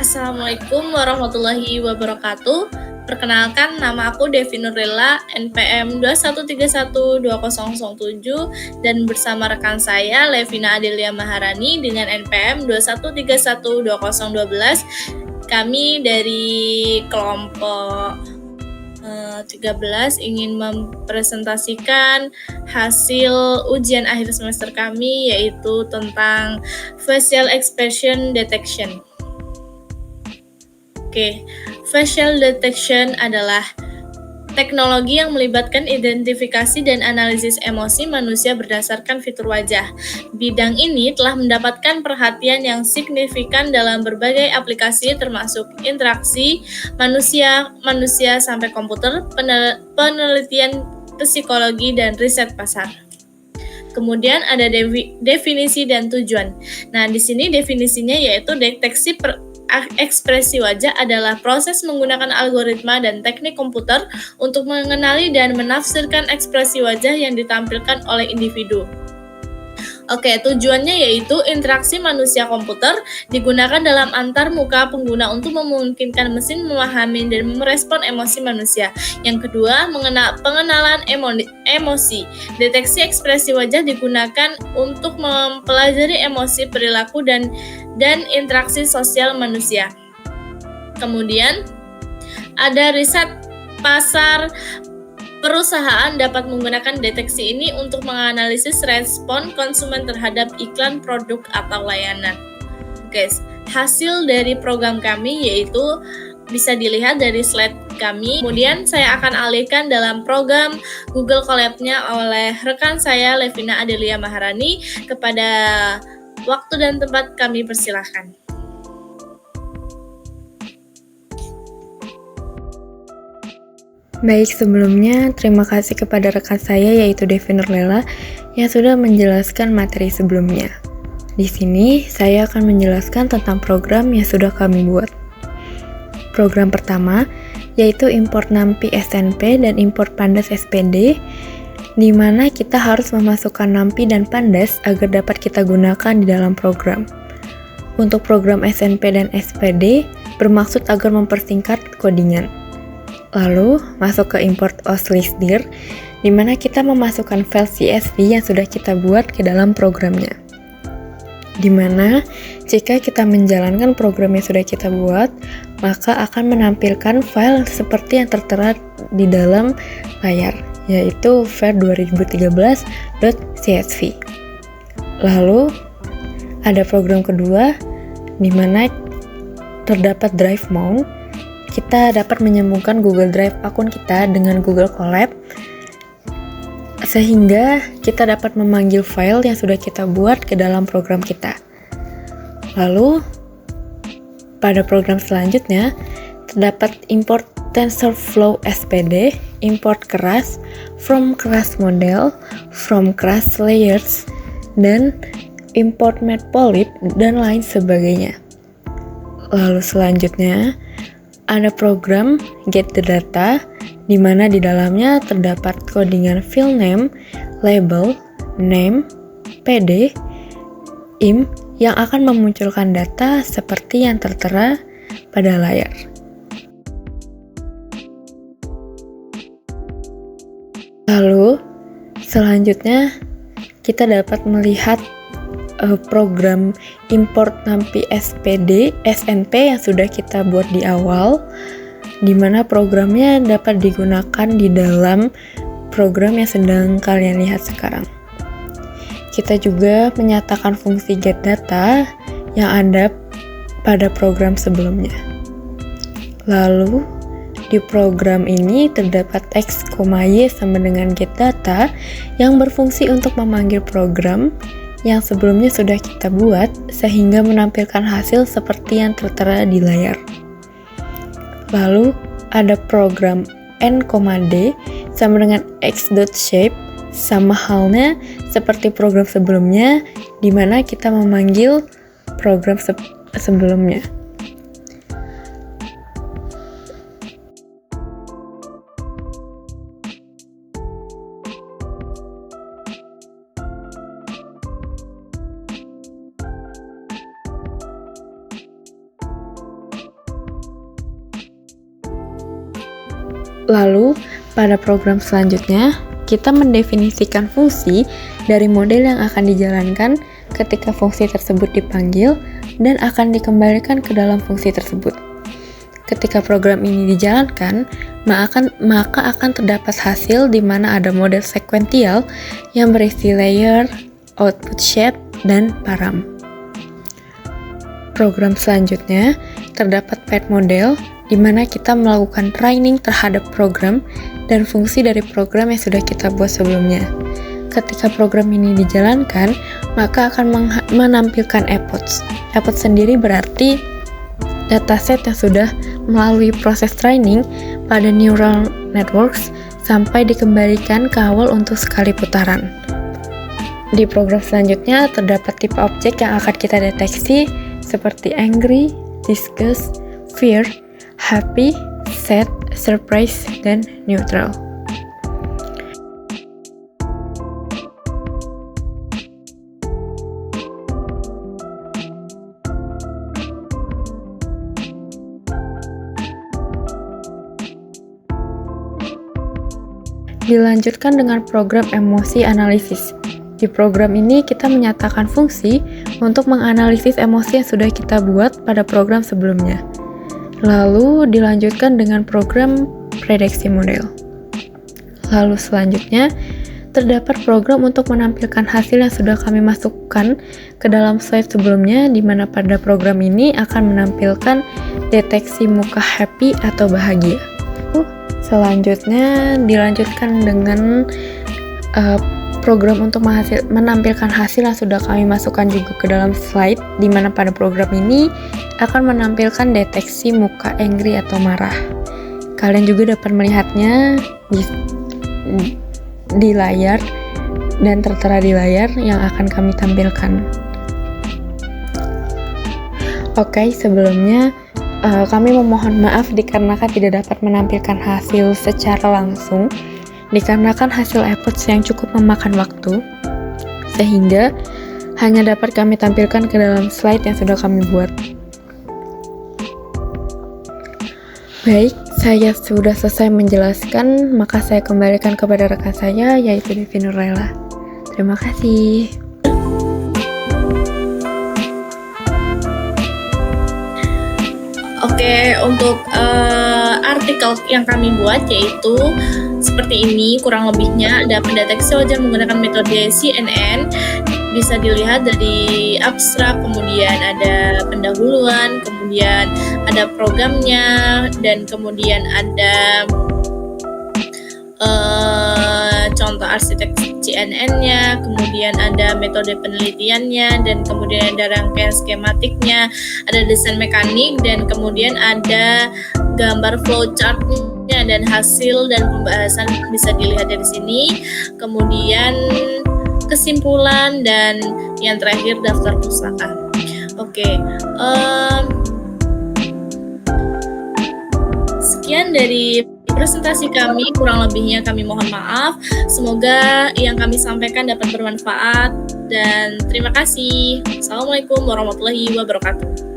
Assalamualaikum warahmatullahi wabarakatuh. Perkenalkan, nama aku Devi Nurilla, NPM 21312007, dan bersama rekan saya Levina Adelia Maharani dengan NPM 21312012. Kami dari kelompok 13 ingin mempresentasikan hasil ujian akhir semester kami, yaitu tentang facial expression detection. Facial detection adalah teknologi yang melibatkan identifikasi dan analisis emosi manusia berdasarkan fitur wajah. Bidang ini telah mendapatkan perhatian yang signifikan dalam berbagai aplikasi termasuk interaksi manusia sampai komputer, penelitian psikologi, dan riset pasar. Kemudian ada definisi dan tujuan. Nah, di sini definisinya yaitu deteksi ekspresi wajah adalah proses menggunakan algoritma dan teknik komputer untuk mengenali dan menafsirkan ekspresi wajah yang ditampilkan oleh individu. Tujuannya yaitu interaksi manusia komputer digunakan dalam antar muka pengguna untuk memungkinkan mesin memahami dan merespon emosi manusia. Yang kedua, pengenalan emosi. Deteksi ekspresi wajah digunakan untuk mempelajari emosi, perilaku, dan interaksi sosial manusia. Kemudian ada riset pasar. Perusahaan dapat menggunakan deteksi ini untuk menganalisis respon konsumen terhadap iklan, produk, atau layanan. Hasil dari program kami yaitu bisa dilihat dari slide kami. Kemudian saya akan alihkan dalam program Google Colab-nya oleh rekan saya Levina Adelia Maharani. Kepada waktu dan tempat kami persilahkan. Baik, sebelumnya terima kasih kepada rekan saya yaitu Devi Nurlela yang sudah menjelaskan materi sebelumnya. Di sini saya akan menjelaskan tentang program yang sudah kami buat. Program pertama yaitu import NAMPI SNP dan import Pandas SPD, di mana kita harus memasukkan NAMPI dan Pandas agar dapat kita gunakan di dalam program. Untuk program SNP dan SPD bermaksud agar mempersingkat codingan. Lalu, masuk ke import OSListDir, di mana kita memasukkan file CSV yang sudah kita buat ke dalam programnya. Di mana, jika kita menjalankan program yang sudah kita buat, maka akan menampilkan file seperti yang tertera di dalam layar, yaitu file 2013.csv. Lalu, ada program kedua, di mana terdapat drive mount. Kita dapat menyambungkan Google Drive akun kita dengan Google Colab, sehingga kita dapat memanggil file yang sudah kita buat ke dalam program kita. Lalu, pada program selanjutnya, terdapat import TensorFlow SPD, import keras, from keras model, from keras layers, dan import matplotlib, dan lain sebagainya. Lalu selanjutnya, ada program Get the Data, di mana di dalamnya terdapat codingan file name, label, name, PD, im yang akan memunculkan data seperti yang tertera pada layar. Lalu, selanjutnya kita dapat melihat program import NAMPI SPD SNP yang sudah kita buat di awal, di mana programnya dapat digunakan di dalam program yang sedang kalian lihat sekarang. Kita juga menyatakan fungsi get data yang ada pada program sebelumnya. Lalu, di program ini terdapat x, y sama dengan get data yang berfungsi untuk memanggil program yang sebelumnya sudah kita buat sehingga menampilkan hasil seperti yang tertera di layar. Lalu ada program n, d sama dengan x.shape, sama halnya seperti program sebelumnya di mana kita memanggil program sebelumnya. Lalu, pada program selanjutnya, kita mendefinisikan fungsi dari model yang akan dijalankan ketika fungsi tersebut dipanggil dan akan dikembalikan ke dalam fungsi tersebut. Ketika program ini dijalankan, maka akan terdapat hasil di mana ada model sekuensial yang berisi layer, output shape, dan param. Program selanjutnya terdapat path model di mana kita melakukan training terhadap program dan fungsi dari program yang sudah kita buat sebelumnya. Ketika program ini dijalankan, maka akan menampilkan epochs. Epoch sendiri berarti dataset yang sudah melalui proses training pada neural networks sampai dikembalikan ke awal untuk sekali putaran. Di program selanjutnya terdapat tipe objek yang akan kita deteksi seperti angry, disgust, fear, happy, sad, surprise, dan neutral. Dilanjutkan dengan program emosi analisis. Di program ini kita menyatakan fungsi untuk menganalisis emosi yang sudah kita buat pada program sebelumnya. Lalu dilanjutkan dengan program prediksi model. Lalu selanjutnya terdapat program untuk menampilkan hasil yang sudah kami masukkan ke dalam slide sebelumnya, di mana pada program ini akan menampilkan deteksi muka happy atau bahagia. Selanjutnya dilanjutkan dengan program untuk menampilkan hasil yang sudah kami masukkan juga ke dalam slide, di mana pada program ini akan menampilkan deteksi muka angry atau marah. Kalian juga dapat melihatnya di layar dan tertera di layar yang akan kami tampilkan. Oke, sebelumnya kami memohon maaf dikarenakan tidak dapat menampilkan hasil secara langsung, dikarenakan hasil epochs yang cukup memakan waktu, sehingga hanya dapat kami tampilkan ke dalam slide yang sudah kami buat. Baik, saya sudah selesai menjelaskan, maka saya kembalikan kepada rekan saya, yaitu Devi Nurlela. Terima kasih. Oke, untuk artikel yang kami buat yaitu seperti ini kurang lebihnya. Ada pendeteksi wajar menggunakan metode CNN, bisa dilihat dari abstrak, kemudian ada pendahuluan, kemudian ada programnya, dan kemudian ada contoh arsitektur CNN-nya, kemudian ada metode penelitiannya, dan kemudian ada rangkaian skematiknya, ada desain mekanik, dan kemudian ada gambar flowchart-nya dan hasil dan pembahasan bisa dilihat dari sini. Kemudian kesimpulan dan yang terakhir daftar pustaka. Oke, sekian dari presentasi kami, kurang lebihnya kami mohon maaf. Semoga yang kami sampaikan dapat bermanfaat dan terima kasih. Assalamualaikum warahmatullahi wabarakatuh.